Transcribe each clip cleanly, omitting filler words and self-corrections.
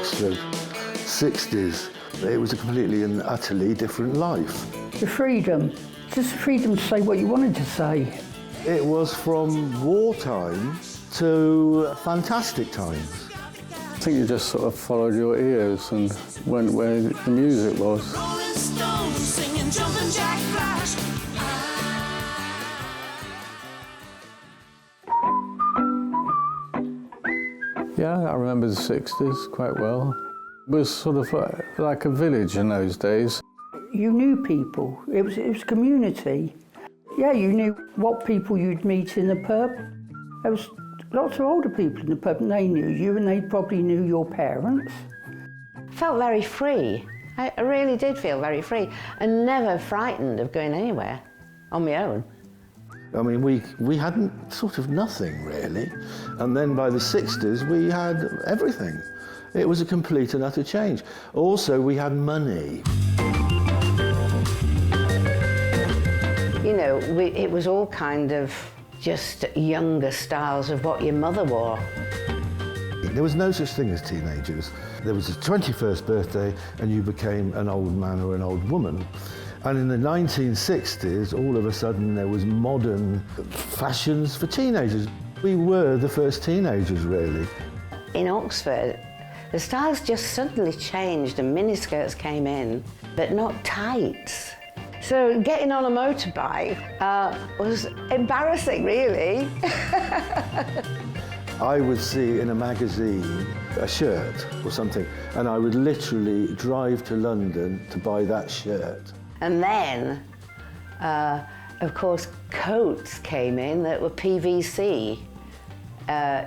Oxford, 60s. It was a completely and utterly different life. The freedom, just the freedom to say what you wanted to say. It was from wartime to fantastic times. I think you just sort of followed your ears and went where the music was. Rolling Stones singing Jumpin' Jack Flash. Yeah, I remember the 60s quite well. It was sort of like a village in those days. You knew people, it was community. Yeah, you knew what people you'd meet in the pub. There was lots of older people in the pub and they knew you and they probably knew your parents. I felt very free. I really did feel very free and never frightened of going anywhere on my own. I mean, we hadn't sort of nothing really. And then by the 60s, we had everything. It was a complete and utter change. Also, we had money. You know, it was all kind of just younger styles of what your mother wore. There was no such thing as teenagers. There was a 21st birthday and you became an old man or an old woman. And in the 1960s, all of a sudden there was modern fashions for teenagers. We were the first teenagers, really. In Oxford, the styles just suddenly changed and miniskirts came in, but not tights. So getting on a motorbike was embarrassing, really. I would see in a magazine a shirt or something, and I would literally drive to London to buy that shirt. And then, of course, coats came in that were PVC.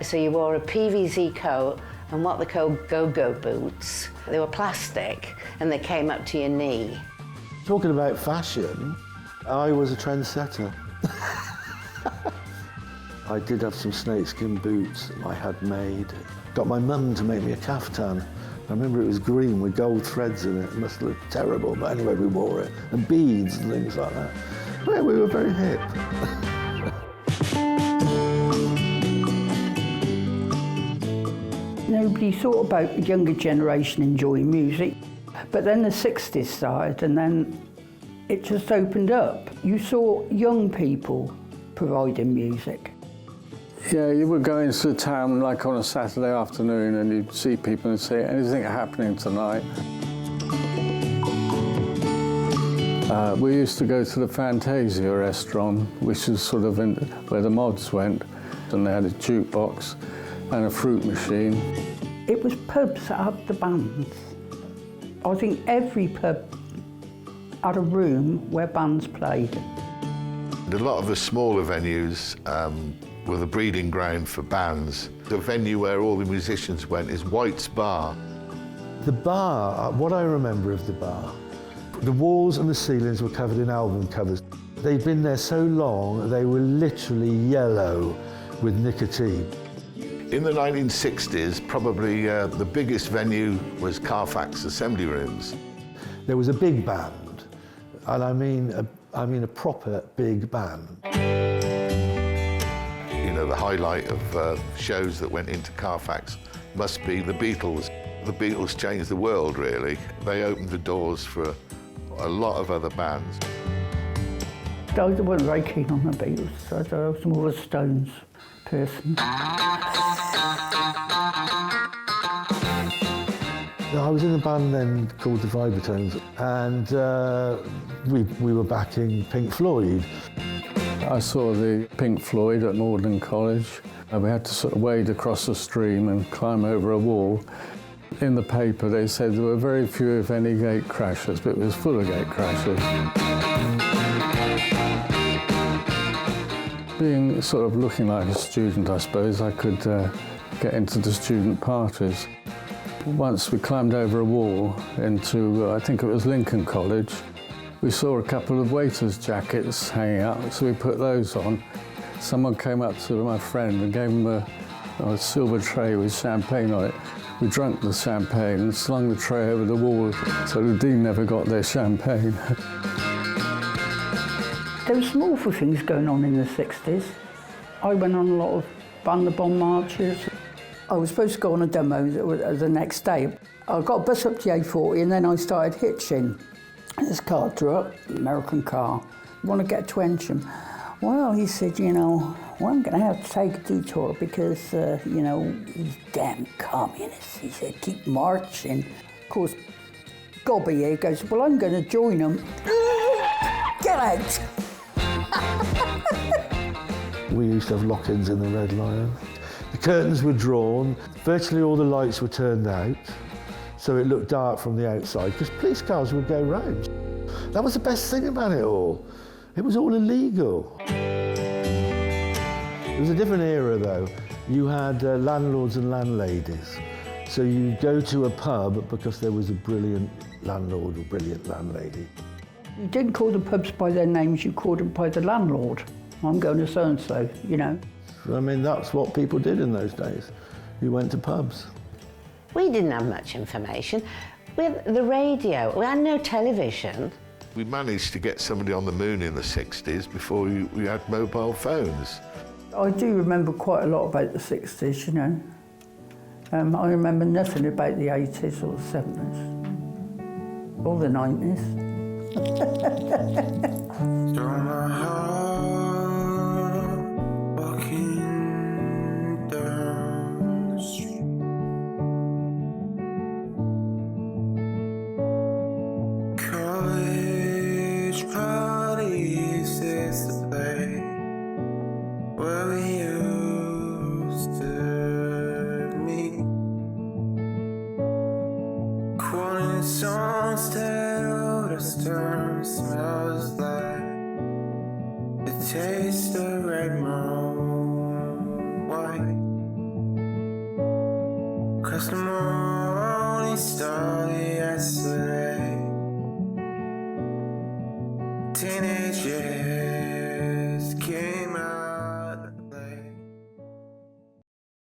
So you wore a PVC coat and what they called go-go boots. They were plastic and they came up to your knee. Talking about fashion, I was a trendsetter. I did have some snakeskin boots I had made. Got my mum to make me a caftan. I remember it was green with gold threads in it. It must look terrible, but anyway, we wore it. And beads and things like that. Yeah, we were very hip. Nobody thought about the younger generation enjoying music. But then the 60s started and then it just opened up. You saw young people providing music. Yeah, you would go into the town like on a Saturday afternoon and you'd see people and say, anything happening tonight? We used to go to the Fantasia restaurant, which is sort of where the mods went, and they had a jukebox and a fruit machine. It was pubs that had the bands. I think every pub had a room where bands played. A lot of the smaller venues were the breeding ground for bands. The venue where all the musicians went is White's Bar. The bar, what I remember of the bar, the walls and the ceilings were covered in album covers. They'd been there so long, they were literally yellow with nicotine. In the 1960s, probably the biggest venue was Carfax Assembly Rooms. There was a big band, and I mean a proper big band. You know, the highlight of shows that went into Carfax must be the Beatles. The Beatles changed the world, really. They opened the doors for a lot of other bands. I wasn't very keen on the Beatles. I was more a Stones person. I was in a band then called the Vibratones, and we were backing Pink Floyd. I saw the Pink Floyd at Magnussen College. We had to sort of wade across the stream and climb over a wall. In the paper they said there were very few, if any, gate crashers, but it was full of gate crashers. Being sort of looking like a student, I suppose, I could get into the student parties. Once we climbed over a wall into, I think it was Lincoln College, we saw a couple of waiters' jackets hanging up, so we put those on. Someone came up to my friend and gave him a silver tray with champagne on it. We drank the champagne and slung the tray over the wall, so the dean never got their champagne. There were some awful things going on in the 60s. I went on a lot of Band the Bomb marches. I was supposed to go on a demo the next day. I got a bus up to the A40 and then I started hitching. This car drew up, American car. Want to get to Ensham. Well, he said, you know, well, I'm going to have to take a detour because, you know, these damn communists. He said, keep marching. Of course, Gobby here goes, well, I'm going to join them. Get out! We used to have lock-ins in the Red Lion. The curtains were drawn, virtually all the lights were turned out, so it looked dark from the outside, because police cars would go round. That was the best thing about it all. It was all illegal. It was a different era, though. You had landlords and landladies. So you go to a pub because there was a brilliant landlord or brilliant landlady. You didn't call the pubs by their names, you called them by the landlord. I'm going to so-and-so, you know. I mean, that's what people did in those days. You went to pubs. We didn't have much information. We had the radio, we had no television. We managed to get somebody on the moon in the 60s before we had mobile phones. I do remember quite a lot about the 60s, you know. I remember nothing about the 80s or the 70s. Or the 90s. Through my heart, walking down the street. College parties is the place where we used to meet. Quant songs tell the storm smells like the taste of red moon white. Cause the morning started